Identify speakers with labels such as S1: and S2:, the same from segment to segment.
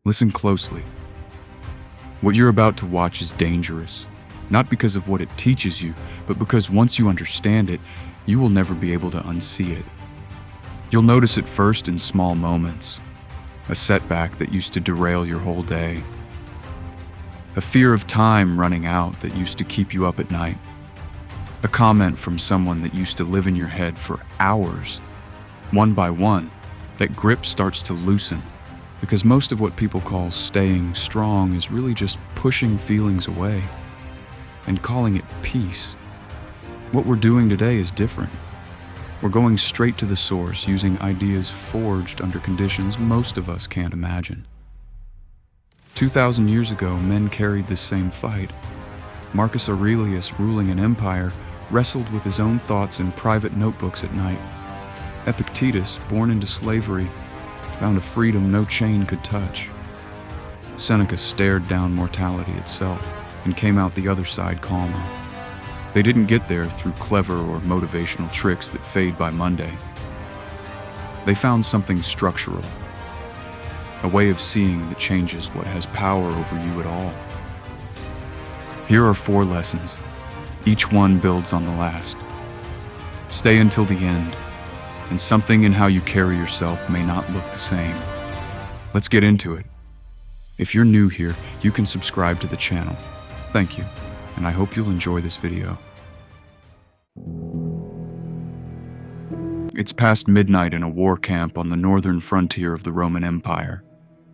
S1: Listen closely. What you're about to watch is dangerous, not because of what it teaches you, but because once you understand it, you will never be able to unsee it. You'll notice it first in small moments, a setback that used to derail your whole day, a fear of time running out that used to keep you up at night, a comment from someone that used to live in your head for hours. One by one, that grip starts to loosen, because most of what people call staying strong is really just pushing feelings away and calling it peace. What we're doing today is different. We're going straight to the source, using ideas forged under conditions most of us can't imagine. 2,000 years ago, men carried this same fight. Marcus Aurelius, ruling an empire, wrestled with his own thoughts in private notebooks at night. Epictetus, born into slavery, found a freedom no chain could touch. Seneca stared down mortality itself and came out the other side calmer. They didn't get there through clever or motivational tricks that fade by Monday. They found something structural, a way of seeing that changes what has power over you at all. Here are 4 lessons. Each one builds on the last. Stay until the end, and something in how you carry yourself may not look the same. Let's get into it. If you're new here, you can subscribe to the channel. Thank you, and I hope you'll enjoy this video. It's past midnight in a war camp on the northern frontier of the Roman Empire.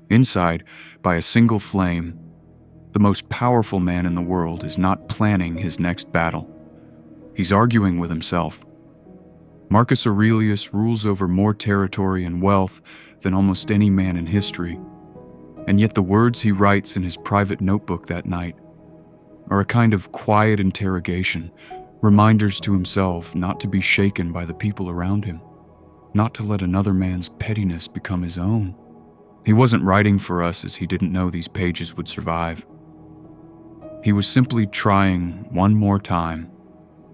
S1: Inside, by a single flame, the most powerful man in the world is not planning his next battle. He's arguing with himself. Marcus Aurelius rules over more territory and wealth than almost any man in history, and yet the words he writes in his private notebook that night are a kind of quiet interrogation, reminders to himself not to be shaken by the people around him, not to let another man's pettiness become his own. He wasn't writing for us as he didn't know these pages would survive. He was simply trying one more time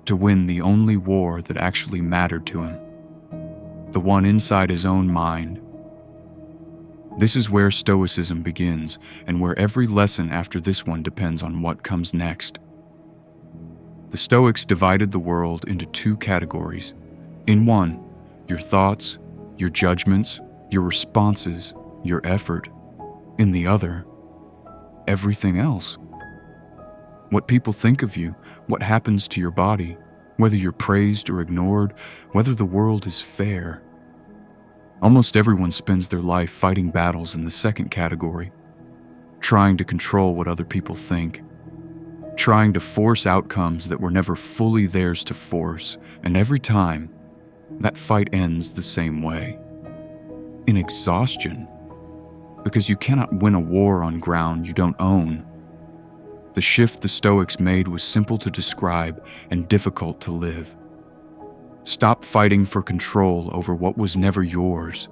S1: to win the only war that actually mattered to him, the one inside his own mind. This is where Stoicism begins, and where every lesson after this one depends on what comes next. The Stoics divided the world into 2 categories. In one, your thoughts, your judgments, your responses, your effort. In the other, everything else. What people think of you, what happens to your body, whether you're praised or ignored, whether the world is fair. Almost everyone spends their life fighting battles in the second category, trying to control what other people think, trying to force outcomes that were never fully theirs to force, and every time, that fight ends the same way. In exhaustion, because you cannot win a war on ground you don't own. The shift the Stoics made was simple to describe and difficult to live. Stop fighting for control over what was never yours.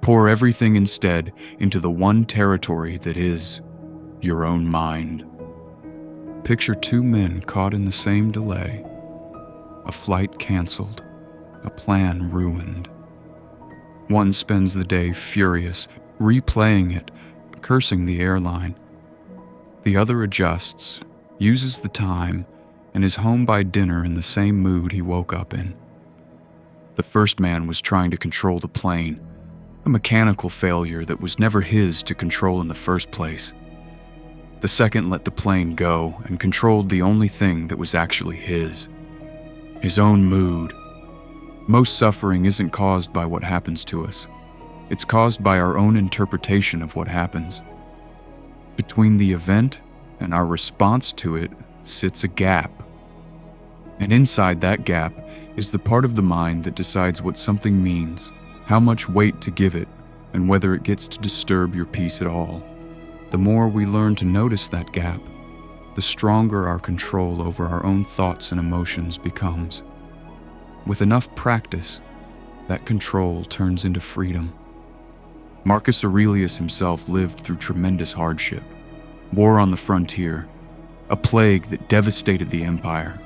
S1: Pour everything instead into the one territory that is your own mind. Picture 2 men caught in the same delay, a flight canceled, a plan ruined. One spends the day furious, replaying it, cursing the airline. The other adjusts, uses the time, and is home by dinner in the same mood he woke up in. The first man was trying to control the plane, a mechanical failure that was never his to control in the first place. The second let the plane go and controlled the only thing that was actually his own mood. Most suffering isn't caused by what happens to us. It's caused by our own interpretation of what happens. Between the event and our response to it sits a gap. And inside that gap is the part of the mind that decides what something means, how much weight to give it, and whether it gets to disturb your peace at all. The more we learn to notice that gap, the stronger our control over our own thoughts and emotions becomes. With enough practice, that control turns into freedom. Marcus Aurelius himself lived through tremendous hardship, war on the frontier, a plague that devastated the empire.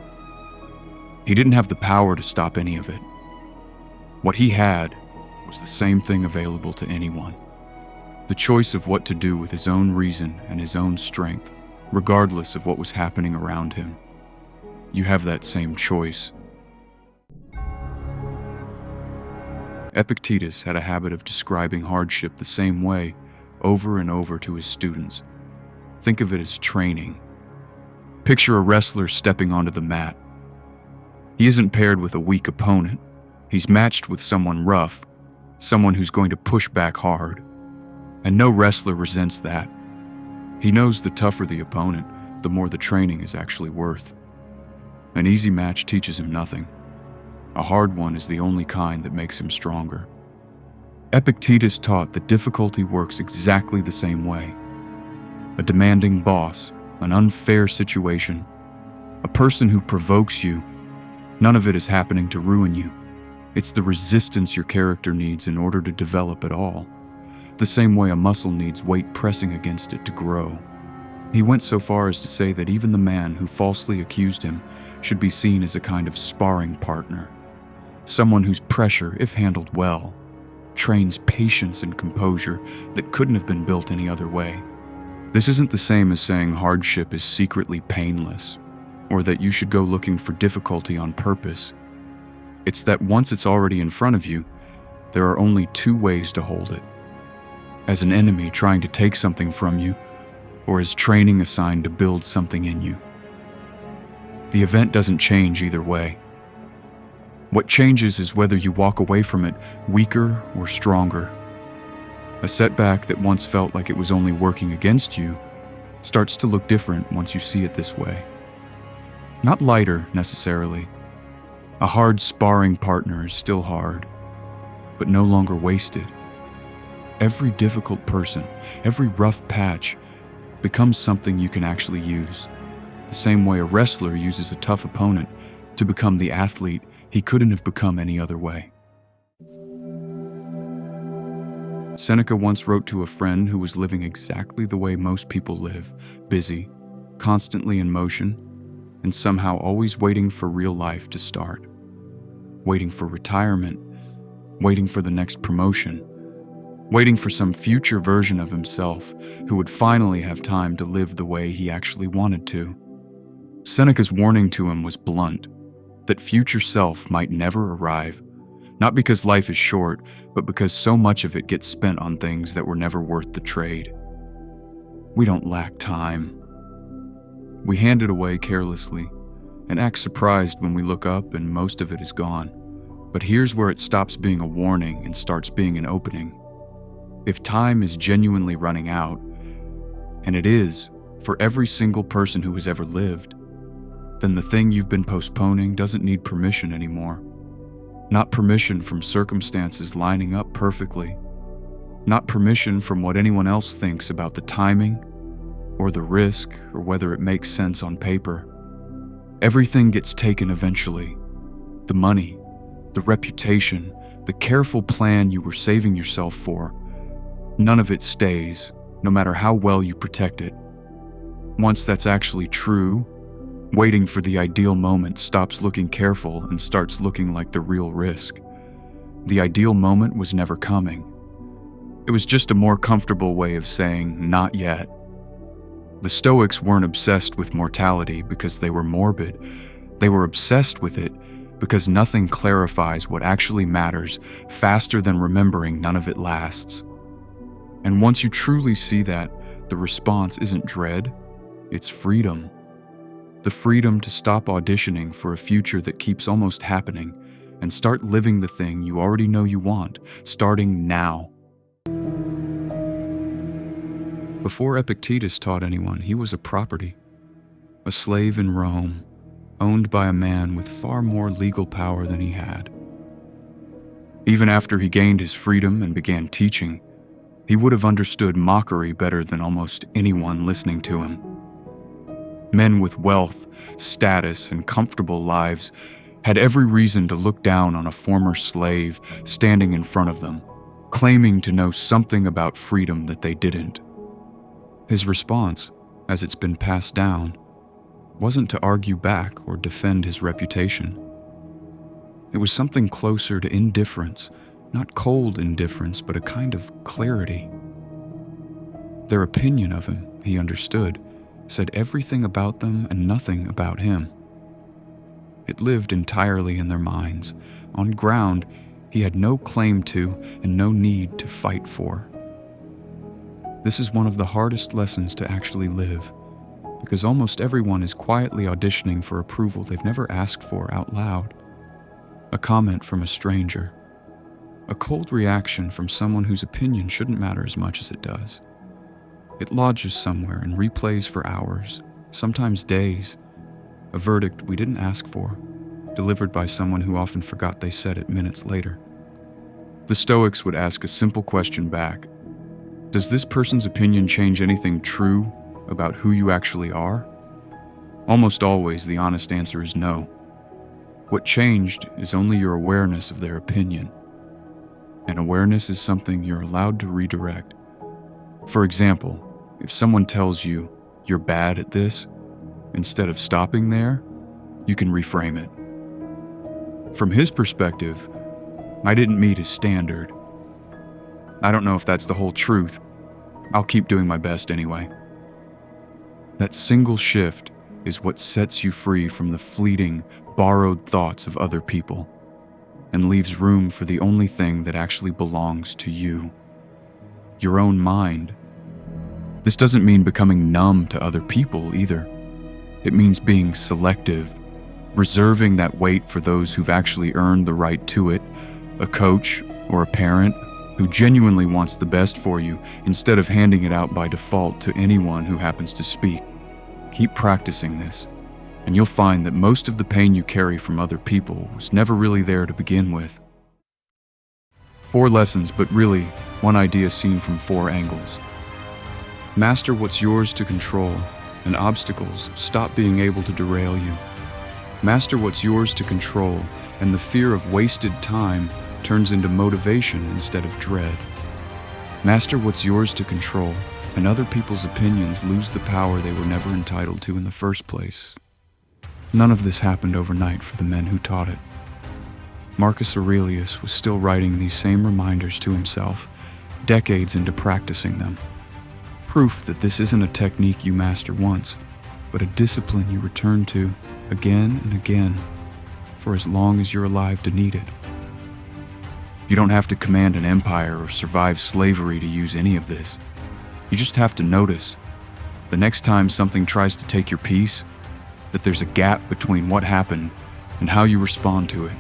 S1: He didn't have the power to stop any of it. What he had was the same thing available to anyone: the choice of what to do with his own reason and his own strength, regardless of what was happening around him. You have that same choice. Epictetus had a habit of describing hardship the same way over and over to his students. Think of it as training. Picture a wrestler stepping onto the mat. He isn't paired with a weak opponent. He's matched with someone rough, someone who's going to push back hard. And no wrestler resents that. He knows the tougher the opponent, the more the training is actually worth. An easy match teaches him nothing. A hard one is the only kind that makes him stronger. Epictetus taught that difficulty works exactly the same way. A demanding boss, an unfair situation, a person who provokes you, none of it is happening to ruin you. It's the resistance your character needs in order to develop at all. The same way a muscle needs weight pressing against it to grow. He went so far as to say that even the man who falsely accused him should be seen as a kind of sparring partner. Someone whose pressure, if handled well, trains patience and composure that couldn't have been built any other way. This isn't the same as saying hardship is secretly painless, or that you should go looking for difficulty on purpose. It's that once it's already in front of you, there are only two ways to hold it. As an enemy trying to take something from you, or as training assigned to build something in you. The event doesn't change either way. What changes is whether you walk away from it weaker or stronger. A setback that once felt like it was only working against you starts to look different once you see it this way. Not lighter, necessarily. A hard sparring partner is still hard, but no longer wasted. Every difficult person, every rough patch, becomes something you can actually use. The same way a wrestler uses a tough opponent to become the athlete he couldn't have become any other way. Seneca once wrote to a friend who was living exactly the way most people live, busy, constantly in motion, and somehow always waiting for real life to start. Waiting for retirement, waiting for the next promotion, waiting for some future version of himself who would finally have time to live the way he actually wanted to. Seneca's warning to him was blunt, that future self might never arrive, not because life is short, but because so much of it gets spent on things that were never worth the trade. We don't lack time. We hand it away carelessly and act surprised when we look up and most of it is gone. But here's where it stops being a warning and starts being an opening. If time is genuinely running out, and it is for every single person who has ever lived, then the thing you've been postponing doesn't need permission anymore. Not permission from circumstances lining up perfectly. Not permission from what anyone else thinks about the timing, or the risk, or whether it makes sense on paper. Everything gets taken eventually. The money, the reputation, the careful plan you were saving yourself for. None of it stays, no matter how well you protect it. Once that's actually true, waiting for the ideal moment stops looking careful and starts looking like the real risk. The ideal moment was never coming. It was just a more comfortable way of saying, not yet. The Stoics weren't obsessed with mortality because they were morbid. They were obsessed with it because nothing clarifies what actually matters faster than remembering none of it lasts. And once you truly see that, the response isn't dread, it's freedom. The freedom to stop auditioning for a future that keeps almost happening and start living the thing you already know you want, starting now. Before Epictetus taught anyone, he was a property, a slave in Rome, owned by a man with far more legal power than he had. Even after he gained his freedom and began teaching, he would have understood mockery better than almost anyone listening to him. Men with wealth, status, and comfortable lives had every reason to look down on a former slave standing in front of them, claiming to know something about freedom that they didn't. His response, as it's been passed down, wasn't to argue back or defend his reputation. It was something closer to indifference, not cold indifference, but a kind of clarity. Their opinion of him, he understood, said everything about them and nothing about him. It lived entirely in their minds, on ground he had no claim to and no need to fight for. This is one of the hardest lessons to actually live, because almost everyone is quietly auditioning for approval they've never asked for out loud. A comment from a stranger, a cold reaction from someone whose opinion shouldn't matter as much as it does. It lodges somewhere and replays for hours, sometimes days, a verdict we didn't ask for, delivered by someone who often forgot they said it minutes later. The Stoics would ask a simple question back. Does this person's opinion change anything true about who you actually are? Almost always the honest answer is no. What changed is only your awareness of their opinion. And awareness is something you're allowed to redirect. For example, if someone tells you you're bad at this, instead of stopping there, you can reframe it. From his perspective, I didn't meet his standard. I don't know if that's the whole truth. I'll keep doing my best anyway. That single shift is what sets you free from the fleeting, borrowed thoughts of other people, and leaves room for the only thing that actually belongs to you, your own mind. This doesn't mean becoming numb to other people either. It means being selective, reserving that weight for those who've actually earned the right to it, a coach or a parent who genuinely wants the best for you instead of handing it out by default to anyone who happens to speak. Keep practicing this, and you'll find that most of the pain you carry from other people was never really there to begin with. 4 lessons, but really, one idea seen from 4 angles. Master what's yours to control, and obstacles stop being able to derail you. Master what's yours to control, and the fear of wasted time turns into motivation instead of dread. Master what's yours to control, and other people's opinions lose the power they were never entitled to in the first place. None of this happened overnight for the men who taught it. Marcus Aurelius was still writing these same reminders to himself, decades into practicing them. Proof that this isn't a technique you master once, but a discipline you return to again and again for as long as you're alive to need it. You don't have to command an empire or survive slavery to use any of this. You just have to notice, the next time something tries to take your peace, that there's a gap between what happened and how you respond to it.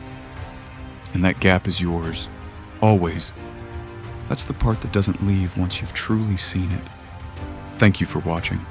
S1: And that gap is yours, always. That's the part that doesn't leave once you've truly seen it. Thank you for watching.